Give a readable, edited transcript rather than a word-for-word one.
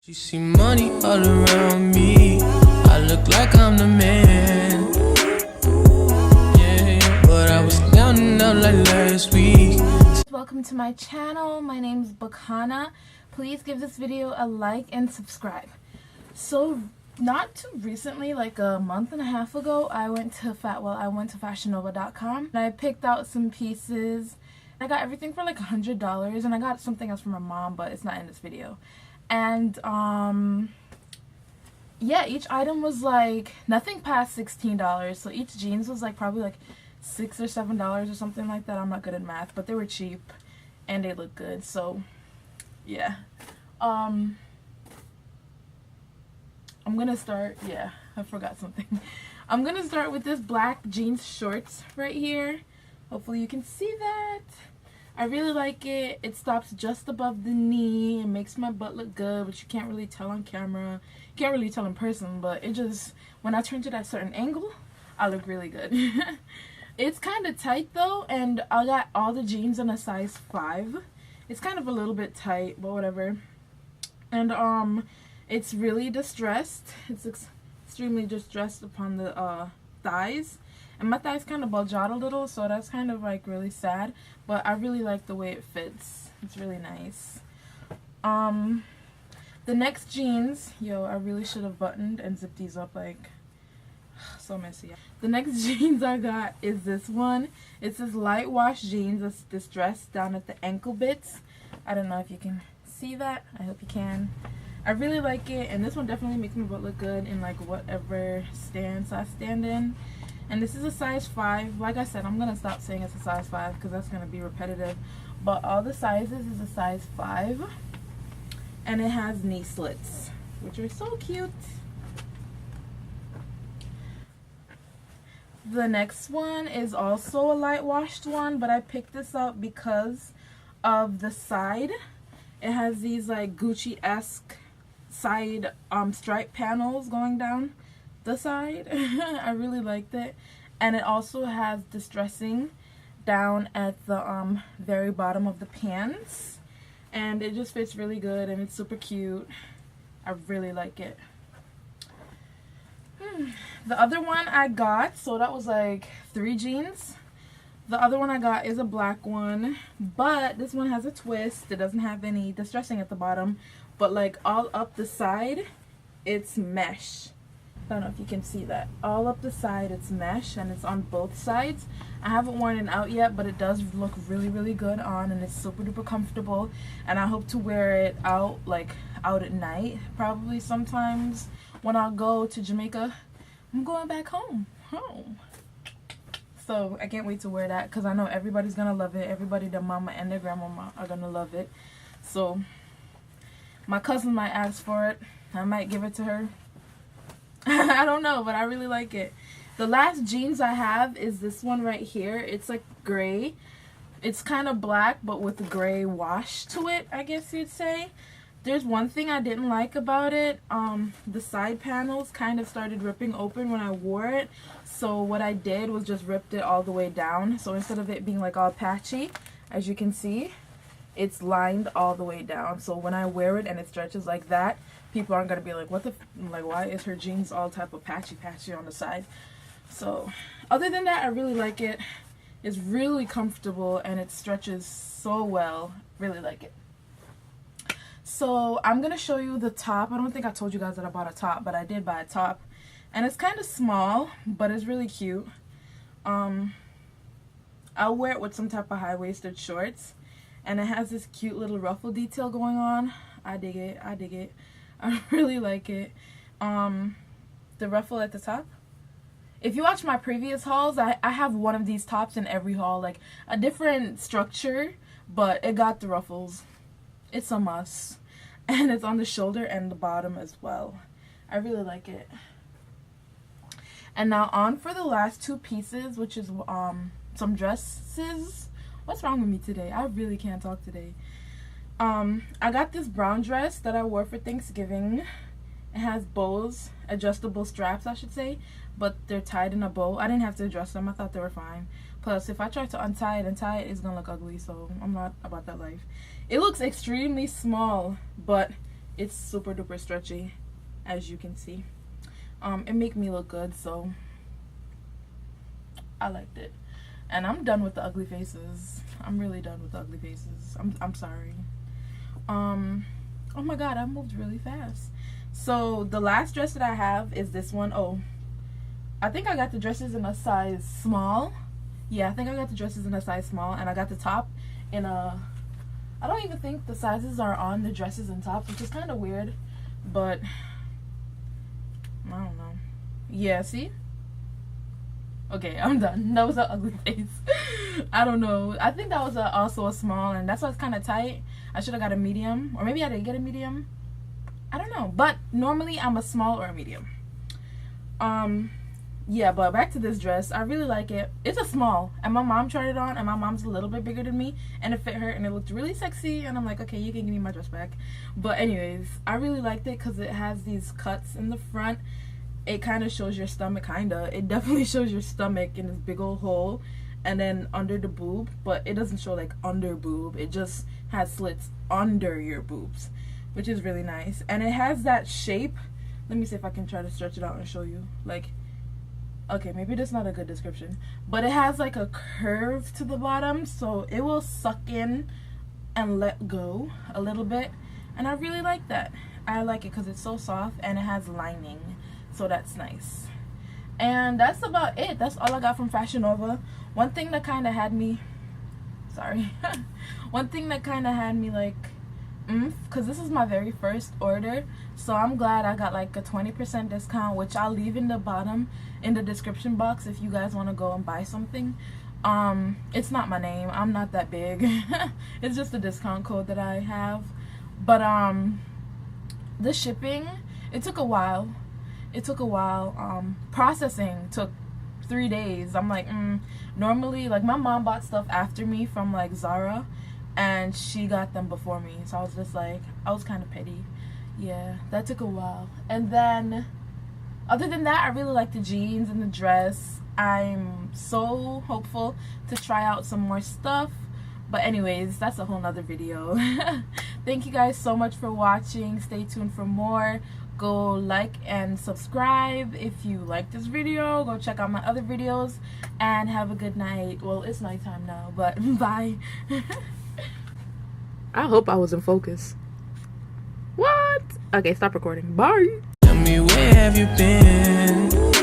You see money all around me. I look like I'm the man. Yeah, but I was down and out like last week. Welcome to my channel. My name is Bakana. Please give this video a like and subscribe. So not too recently, like a month and a half ago, I went to fashionnova.com and I picked out some pieces. I got everything for like $100, and I got something else from my mom, but it's not in this video. And yeah, each item was like nothing past $16, so each jeans was like probably like $6 or $7 or something like that. I'm not good at math, but they were cheap and they look good. So yeah, I'm gonna start. Yeah, I forgot something. I'm gonna start with this black jeans shorts right here. Hopefully you can see that. I really like it. It stops just above the knee. It makes my butt look good, but you can't really tell on camera. You can't really tell in person, but it just, when I turn to that certain angle, I look really good. It's kind of tight though, and I got all the jeans in a size 5. It's kind of a little bit tight, but whatever. And it's really distressed. It's extremely distressed upon the thighs. And my thighs kind of bulge out a little, so that's kind of like really sad. But I really like the way it fits. It's really nice. The next jeans, I really should have buttoned and zipped these up, like, so messy. The next jeans I got is this one. It's this light wash jeans. It's distressed down at the ankle bits. I don't know if you can see that. I hope you can. I really like it, and this one definitely makes my butt look good in like whatever stance I stand in. And this is a size 5. Like I said, I'm going to stop saying it's a size 5 because that's going to be repetitive. But all the sizes is a size 5. And it has knee slits, which are so cute. The next one is also a light washed one, but I picked this up because of the side. It has these like Gucci-esque side stripe panels going down the side. I really liked it, and it also has distressing down at the very bottom of the pants, and it just fits really good, and it's super cute. I really like it. The other one I got, so that was like 3 jeans. The other one I got is a black one, but this one has a twist. It doesn't have any distressing at the bottom, but like all up the side it's mesh. I don't know if you can see that. All up the side it's mesh, and it's on both sides. I haven't worn it out yet, but it does look really, really good on, and it's super duper comfortable. And I hope to wear it out, like out at night, probably sometimes when I go to Jamaica. I'm going back home. So I can't wait to wear that, because I know everybody's gonna love it. Everybody, their mama and their grandmama, are gonna love it. So my cousin might ask for it. I might give it to her. I don't know, but I really like it. The last jeans I have is this one right here. It's like gray. It's kind of black, but with a gray wash to it, I guess you'd say. There's one thing I didn't like about it. The side panels kind of started ripping open when I wore it. So what I did was just ripped it all the way down. So instead of it being like all patchy, as you can see, it's lined all the way down. So when I wear it and it stretches like that, people aren't gonna be like, what the like, why is her jeans all type of patchy on the side? So other than that, I really like it. It's really comfortable and it stretches so well. Really like it. So I'm gonna show you the top. I don't think I told you guys that I bought a top, but I did buy a top, and it's kind of small, but it's really cute. I'll wear it with some type of high-waisted shorts, and it has this cute little ruffle detail going on. I dig it. I dig it. I really like it. The ruffle at the top. If you watch my previous hauls, I have one of these tops in every haul, like a different structure, but it got the ruffles. It's a must. And it's on the shoulder and the bottom as well. I really like it. And now on for the last 2 pieces, which is some dresses. What's wrong with me today? I really can't talk today. I got this brown dress that I wore for Thanksgiving. It has bows, adjustable straps I should say, but they're tied in a bow. I didn't have to adjust them. I thought they were fine. Plus, if I try to untie it and tie it, it's gonna look ugly, so I'm not about that life. It looks extremely small, but It's super duper stretchy, as you can see. It make me look good, so I liked it. And I'm done with the ugly faces. I'm really done with the ugly faces. I'm sorry. Oh my god, I moved really fast. So the last dress that I have is this one. Oh, I think I got the dresses in a size small. Yeah, I think I got the dresses in a size small, and I got the top in a, I don't even think the sizes are on the dresses and tops, which is kind of weird, but I don't know. Yeah, see? Okay, I'm done. That was an ugly face. I don't know. I think that was also a small, and that's why it's kind of tight. I should have got a medium, or maybe I didn't get a medium. I don't know, but normally I'm a small or a medium. Yeah, but back to this dress. I really like it. It's a small, and my mom tried it on, and my mom's a little bit bigger than me, and it fit her, and it looked really sexy, and I'm like, okay, you can give me my dress back. But anyways, I really liked it because it has these cuts in the front. It kind of shows your stomach, it definitely shows your stomach in this big old hole, and then under the boob, but it doesn't show like under boob. It just has slits under your boobs, which is really nice. And it has that shape. Let me see if I can try to stretch it out and show you. Like, okay, maybe that's not a good description, but it has like a curve to the bottom, so it will suck in and let go a little bit, and I really like that. I like it because it's so soft and it has lining, so that's nice. And that's about it. That's all I got from Fashion Nova. One thing that kind of had me, sorry, one thing that kind of had me like, because this is my very first order, so I'm glad I got like a 20% discount, which I'll leave in the bottom in the description box if you guys want to go and buy something. It's not my name, I'm not that big. It's just a discount code that I have. But the shipping, it took a while. Processing took 3 days. I'm like, normally, like, my mom bought stuff after me from like Zara, and she got them before me, so I was just like, I was kind of petty. Yeah, that took a while. And then other than that, I really like the jeans and the dress. I'm so hopeful to try out some more stuff, but anyways, that's a whole nother video. Thank you guys so much for watching. Stay tuned for more. Go like and subscribe if you like this video. Go check out my other videos, and have a good night. Well, it's nighttime now, but bye. I hope I was in focus. What? Okay, stop recording. Bye. Tell me, where have you been?